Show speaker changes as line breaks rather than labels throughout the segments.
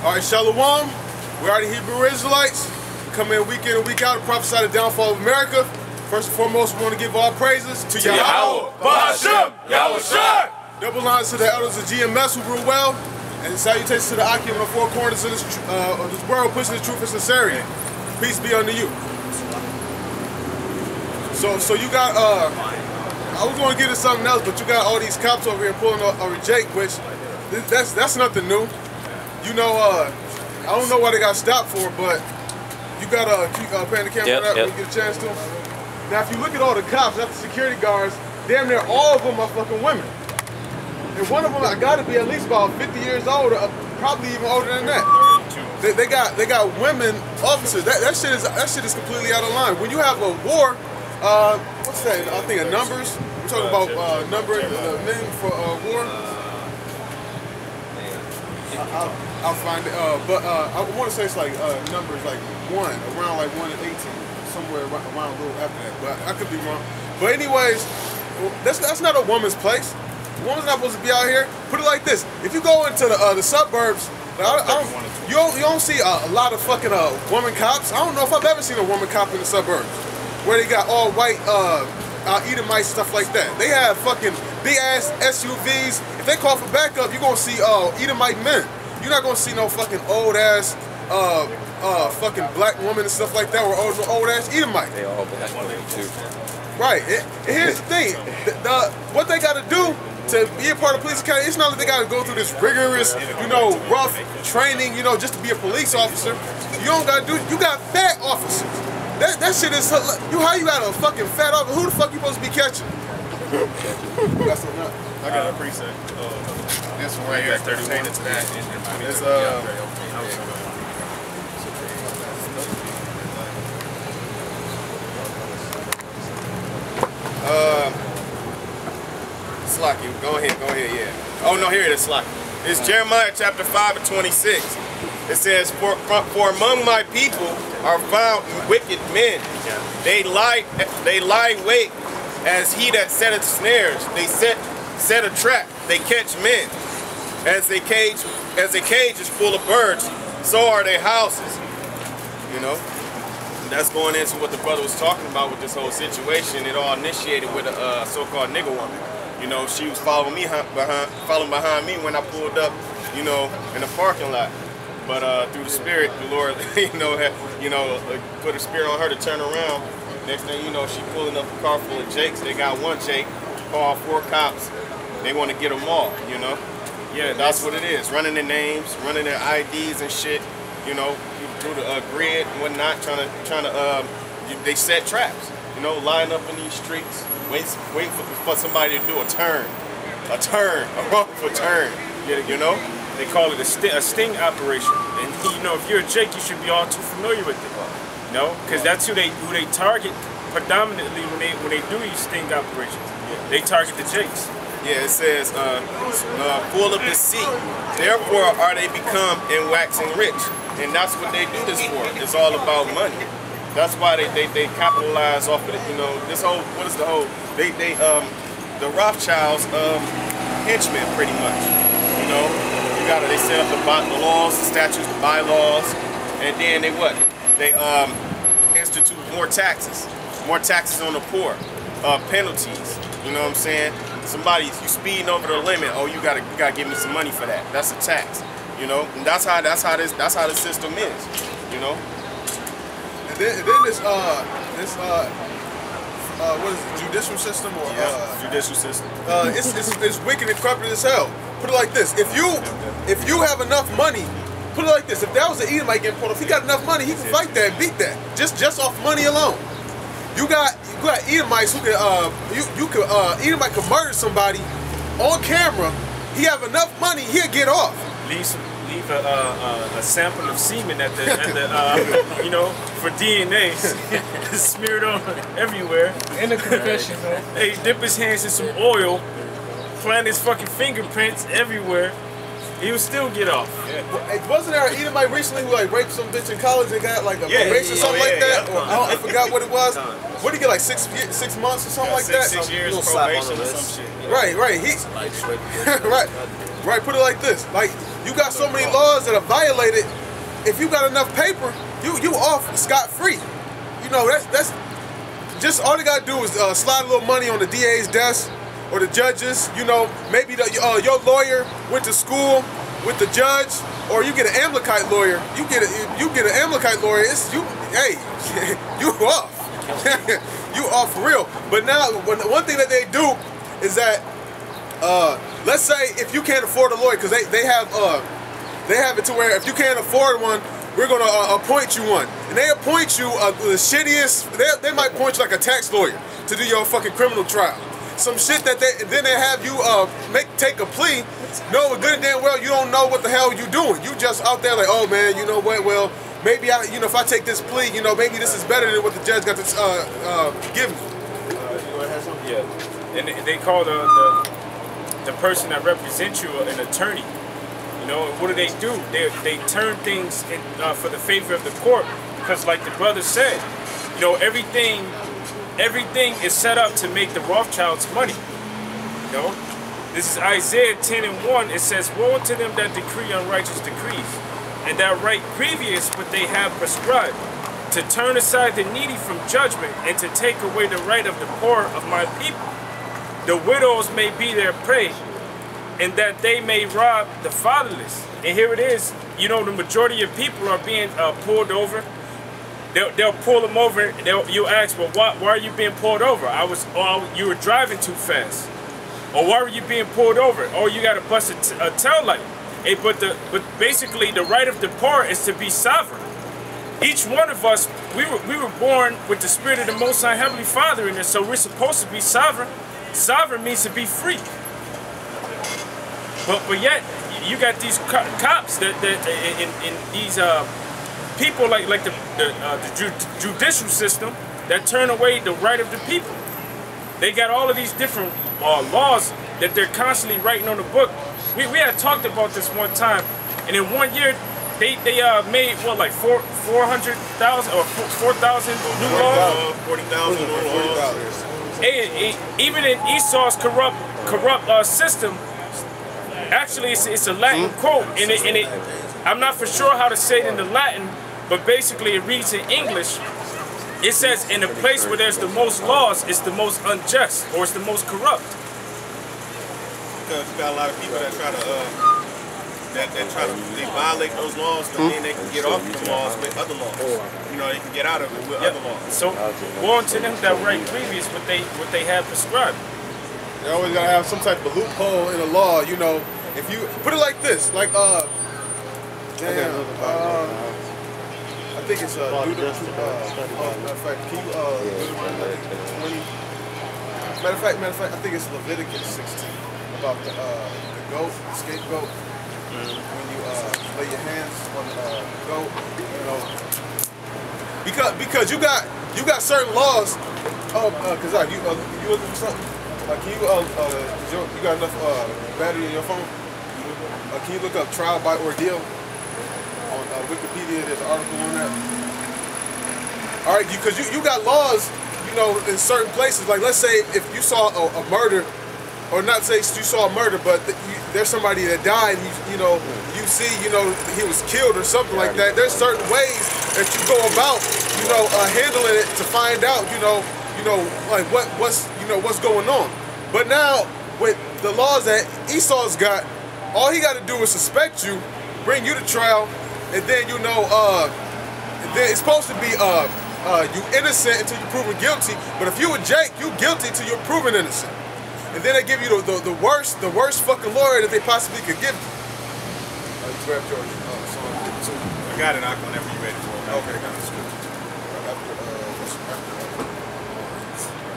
All right, Shalom. We are the Hebrew Israelites. We come in week in and week out to prophesy the downfall of America. First and foremost, we want to give all praises to Yahweh, Bahashem, Yahweh. Double lines to the elders of GMS who rule well, and salutations to the Akim on the four corners of this world, pushing the truth and sincerity. Peace be unto you. So you got, I was going to get into something else, but you got all these cops over here pulling over Jake, which that's nothing new. You know, I don't know what they got stopped for, but you got to keep paying the camera when you get a chance to. Now, if you look at all the cops, that's the security guards, damn near all of them are fucking women. And one of them, I got to be at least about 50 years old, probably even older than that. They got women officers. That shit is completely out of line. When you have a war, what's that? I think of numbers. We're talking about numbering men for war. I'll find it, but I want to say it's like numbers like around like 1 and 18, somewhere around a little after that, but I could be wrong. But anyways, that's not a woman's place. A woman's not supposed to be out here. Put it like this: if you go into the suburbs, you don't see a lot of fucking woman cops. I don't know if I've ever seen a woman cop in the suburbs where they got all white Edomites, stuff like that. They have fucking big ass SUVs. If they call for backup, you're gonna see Edomite men. You're not gonna see no fucking old ass fucking black woman and stuff like that, or old ass Edomite. They all black women too. Right. Here's the thing: what they gotta do to be a part of police academy, it's not that they gotta go through this rigorous, rough training, just to be a police officer. You don't gotta do. You got fat officers. That shit is. How you got a fucking fat officer? Who the fuck you supposed to be catching?
I got a preset. This one right here is pertaining to that. It's Slacky, go ahead, yeah. Oh no, here it is, Slacky. It's Jeremiah chapter 5 and 26. It says, for among my people are found wicked men. They lie wait as he that setteth snares. They set a trap. They catch men. As a cage is full of birds, so are their houses. And that's going into what the brother was talking about with this whole situation. It all initiated with a so-called nigger woman. She was following behind me when I pulled up, in the parking lot. But through the Spirit, the Lord, put a spirit on her to turn around. Next thing you know, she pulling up a car full of Jakes. They got one Jake, called 4 cops. They want to get them all, Yeah, that's what it is. Running their names, running their IDs and shit, through the grid and whatnot, trying to they set traps, line up in these streets, wait for somebody to do a wrongful turn,
They call it a sting operation, and if you're a Jake, you should be all too familiar with it, because that's who they target predominantly when they do these sting operations. They target the Jakes.
Yeah, it says, full of deceit, therefore are they become in waxing rich. And that's what they do this for. It's all about money. That's why they capitalize off of it. This whole, what is the whole, the Rothschilds henchmen pretty much. They set up the laws, the statutes, the bylaws, and then they institute more taxes on the poor, penalties. You know what I'm saying? You speeding over the limit. Oh, you gotta give me some money for that. That's a tax. And that's how the system is.
And then this what is it, judicial system or
judicial system?
It's wicked and corrupted as hell. Put it like this: if you have enough money, put it like this: if that was an Edomite getting pulled off, he got enough money, he can fight that and beat that just off money alone. You got Edomites who could Edomite could murder somebody on camera. He have enough money, he'll get off.
Leave a sample of semen at the for DNA smeared on everywhere.
In the confession,
Hey, dip his hands in some oil, plant his fucking fingerprints everywhere. He would still get off.
Yeah. Wasn't there an Edomite recently who raped some bitch in college and got like a probation or something like that? Or I forgot what it was. What did he get, like 6 months or something like that?
6 years probation or some shit.
Right. Right. Right, put it like this. Like, you got so many laws that are violated. If you got enough paper, you off scot-free. You know, that's just all they gotta do is slide a little money on the DA's desk or the judges. You know, maybe your lawyer went to school with the judge, or you get an Amlakite lawyer. You get an Amlakite lawyer. It's you. Hey, you off. You off for real. But now, one thing that they do is that, let's say if you can't afford a lawyer, because they have it to where if you can't afford one, we're gonna appoint you one, and they appoint you the shittiest. They might appoint you like a tax lawyer to do your fucking criminal trial. Some shit that then they have you take a plea. No, good and damn well you don't know what the hell you doing. You just out there like, oh man, you know what? Well, maybe if I take this plea, maybe this is better than what the judge got to give me.
Yeah, and they call the person that represents you an attorney. You know, what do? They turn things for the favor of the court, because like the brother said, everything is set up to make the Rothschilds money. This is Isaiah 10:1. It says, "Woe unto them that decree unrighteous decrees, and that write grievous what they have prescribed, to turn aside the needy from judgment, and to take away the right of the poor of my people. The widows may be their prey, and that they may rob the fatherless." And here it is. The majority of people are being pulled over. They'll pull them over. You ask, well, why are you being pulled over? You were driving too fast. Or why were you being pulled over? Or you got to bust a tail light. But basically, the right of the poor is to be sovereign. Each one of us, we were born with the spirit of the Most High Heavenly Father in us, so we're supposed to be sovereign. Sovereign means to be free. But yet, you got these cops that in these people like the judicial system that turn away the right of the people. They got all of these different laws that they're constantly writing on the book. We had talked about this one time, and in 1 year they made what, like 400,000 or 4,000 new laws.
40,000 new laws.
Even in Esau's corrupt system, actually it's a Latin quote, and it I'm not for sure how to say it in the Latin, but basically it reads in English. It says, in a place where there's the most laws, it's the most unjust, or it's the most corrupt.
Because you got a lot of people that try to they violate those laws, but then they can get off the laws with other laws. They can get out of it with other laws.
So, born to them that right previous what they have prescribed.
They always gotta have some type of loophole in the law. If you put it like this, like I think it's matter of fact, can you 20? Matter of fact, I think it's Leviticus 16 about the goat, the scapegoat. When you lay your hands on the goat, because you got certain laws. Because you looking for something? Can you got enough battery in your phone? Can you look up trial by ordeal on Wikipedia? There's an article on that. All right, because you got laws, in certain places. Like, let's say if you saw a murder, or not say you saw a murder, but there's somebody that died, and you see, he was killed or something like that. There's certain ways that you go about, handling it to find out, like what's going on. But now with the laws that Esau's got, all he got to do is suspect you, bring you to trial, and then then it's supposed to be you innocent until you're proven guilty. But if you a Jake, you guilty until you're proven innocent. And then they give you the worst fucking lawyer that they possibly could give you. Grab George.
I got it, Uncle, whenever you're ready for it.
Okay, got it.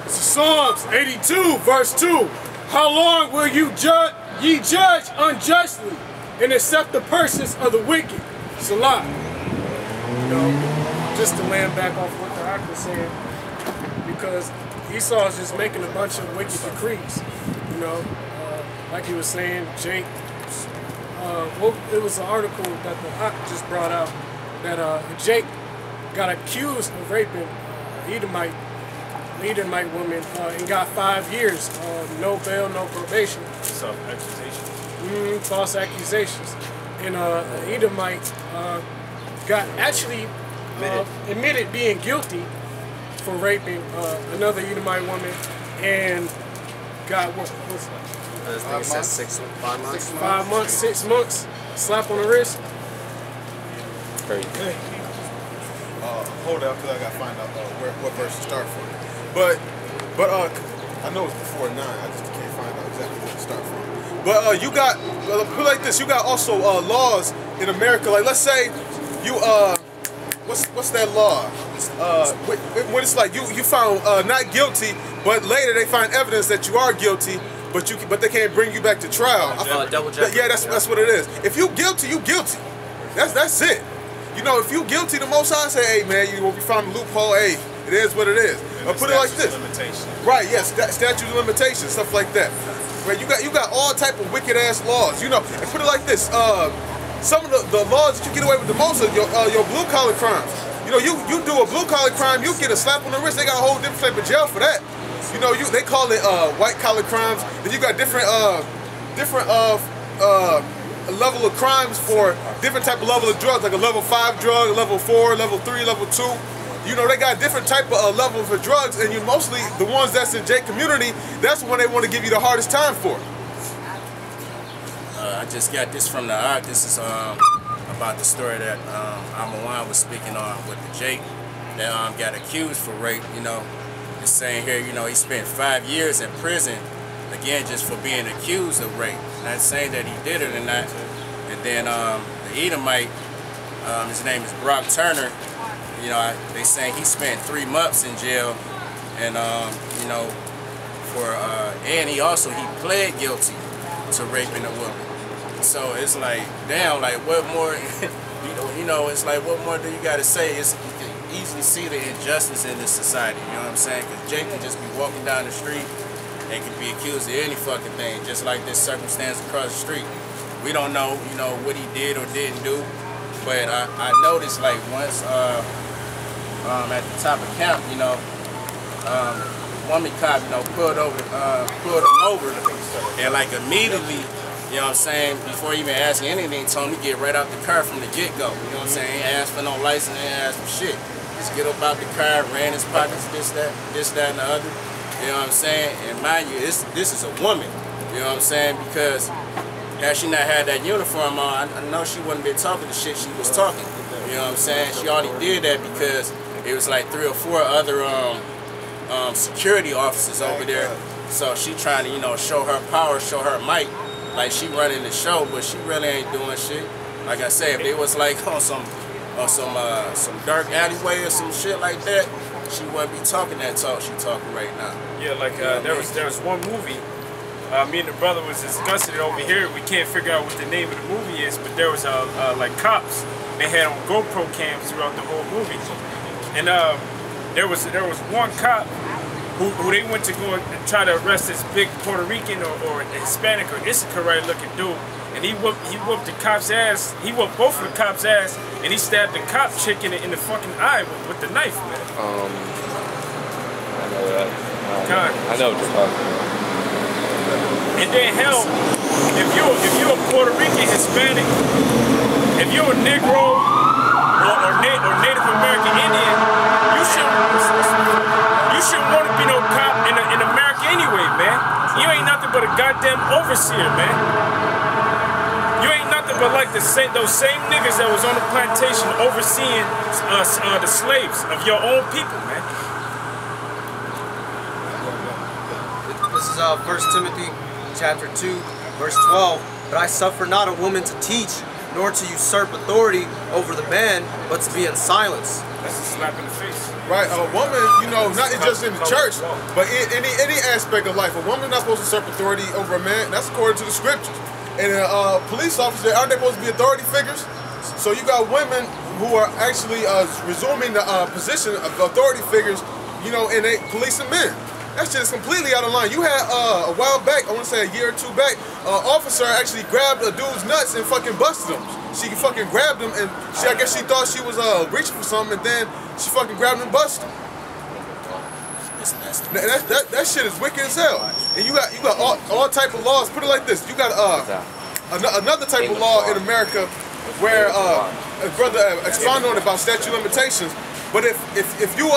It's Psalms 82, verse 2. How long will ye judge unjustly and accept the persons of the wicked? Salah.
Just to land back off what the Ak was saying, because Esau is just making a bunch of wicked decrees. Like he was saying, Jake. It was an article that the Ak just brought out that Jake got accused of raping Edomite woman and got 5 years, no bail, no probation.
Self-accusation.
false accusations. And Edomite got actually admitted being guilty for raping another Edomite woman, and got what was it?
5 months.
5 months, 6 months, slap on the wrist.
Crazy.
Hold out, because I got to find out what verse to start from. But I know it's before 9. I just can't find out exactly where to start from. But you got, put it like this, you got also laws in America. Like, let's say you, what's that law? When it's like you found not guilty, but later they find evidence that you are guilty, but they can't bring you back to trial.
Double jeopardy.
Yeah, that's what it is. If you guilty, you guilty. That's it. You know, if you guilty, the Most High say, hey man, you will be found a loophole. Hey, it is what it is. Put it like this. Right? Yes, statute of limitations, stuff like that. Right? You got all type of wicked ass laws. You know, and put it like this. Some of the laws that you get away with the most are your blue collar crimes. You know, you do a blue collar crime, you get a slap on the wrist. They got a whole different type of jail for that. You know, they call it white collar crimes. Then you got different level of crimes for different type of level of drugs, like a level 5 drug, a level 4, level 3, level 2. You know, they got different type of levels for drugs, and you mostly the ones that's in J community. That's the one they want to give you the hardest time for.
I just got this from the Ark. This is about the story that Amawan was speaking on with the Jake that got accused for rape. You know, it's saying here, you know, he spent 5 years in prison, again, just for being accused of rape. Not saying that he did it or not. And then the Edomite, his name is Brock Turner. You know, they saying he spent 3 months in jail, and you know, and he pled guilty to raping a woman. So it's like, damn, like what more? you know, it's like what more do you got to say? You can easily see the injustice in this society. You know what I'm saying? Because Jake can just be walking down the street and can be accused of any fucking thing, just like this circumstance across the street. We don't know, you know, what he did or didn't do, but I noticed like once at the top of camp, you know, woman cop, you know, pulled him over, and like immediately, you know what I'm saying, before even asking anything, told him to get right out the car from the get-go. You know what I'm saying? He ain't asked for no license, he ain't asked for shit. Just get up out the car, ran his pockets, this, that, and the other. You know what I'm saying? And mind you, this is a woman. You know what I'm saying? Because had she not had that uniform on, I know she wouldn't been talking the shit she was talking. You know what I'm saying? She only did that because it was like 3 or 4 other security officers over there. So she trying to, you know, show her power, show her might. Like she running the show, but she really ain't doing shit. Like I said, if it was like on some dark alleyway or some shit like that, she wouldn't be talking that talk she talking right now.
Yeah, like there was one movie. Me and the brother was discussing it over here. We can't figure out what the name of the movie is, but there was like cops. They had on GoPro cams throughout the whole movie, and there was one cop who they went to go and try to arrest this big Puerto Rican or Hispanic or Issachar looking dude, and he whooped the cop's ass. He whooped both of the cop's ass, and he stabbed the cop chick in the fucking eye with the knife, man.
I know that. I know what you're talking about.
And then hell, if you're a Puerto Rican, Hispanic, if you're a Negro or Native American Indian, you shouldn't want to be no cop in America anyway, man. You ain't nothing but a goddamn overseer, man. You ain't nothing but like those same niggas that was on the plantation overseeing the slaves of your own people, man.
This is 1 Timothy chapter 2, verse 12. But I suffer not a woman to teach, nor to usurp authority over the man, but to be in silence.
That's a slap in the face.
Right, a woman, you know, not just in the church, but in any aspect of life. A woman's not supposed to usurp authority over a man. That's according to the scriptures. And police officers, aren't they supposed to be authority figures? So you got women who are actually resuming the position of authority figures, you know, and they policing men. That shit is completely out of line. You had a while back, I want to say a year or 2 back, an officer actually grabbed a dude's nuts and fucking busted him. She fucking grabbed him, and I guess she thought she was reaching for something, and then she fucking grabbed him and busted him. That shit is wicked as hell. And you got all type of laws. Put it like this: you got another type of law in America where brother expounded on about statute of limitations. But if you